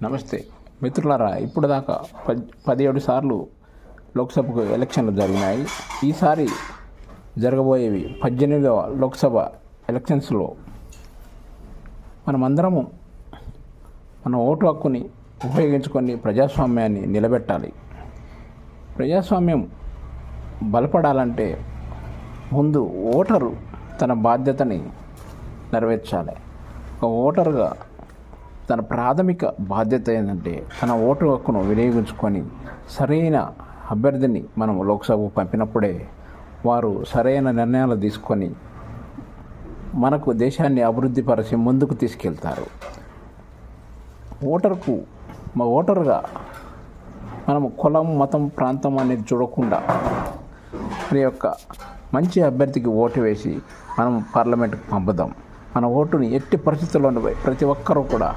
నమస్తే మిత్రులారా, ఇప్పుడు దాకా 17 సార్లు లోక్సభకు ఎలక్షన్లు జరిగినాయి. ఈసారి జరగబోయేవి 18వ లోక్సభ ఎలక్షన్స్లో మనమందరము మన ఓటు హక్కుని ఉపయోగించుకొని ప్రజాస్వామ్యాన్ని నిలబెట్టాలి. ప్రజాస్వామ్యం బలపడాలంటే ముందు ఓటరు తన బాధ్యతని నెరవేర్చాలి. ఒక ఓటరుగా తన ప్రాథమిక బాధ్యత ఏంటంటే తన ఓటు హక్కును వినియోగించుకొని సరైన అభ్యర్థిని మనం లోక్సభకు పంపినప్పుడే వారు సరైన నిర్ణయాలు తీసుకొని మనకు దేశాన్ని అభివృద్ధి పరిచి ముందుకు తీసుకెళ్తారు. ఓటరుగా మనము కులం, మతం, ప్రాంతం అనేది చూడకుండా మరి యొక్క మంచి అభ్యర్థికి ఓటు వేసి మనం పార్లమెంట్కి పంపుదాం. మన ఓటుని ఎట్టి పరిస్థితుల్లోనూ ప్రతి ఒక్కరూ కూడా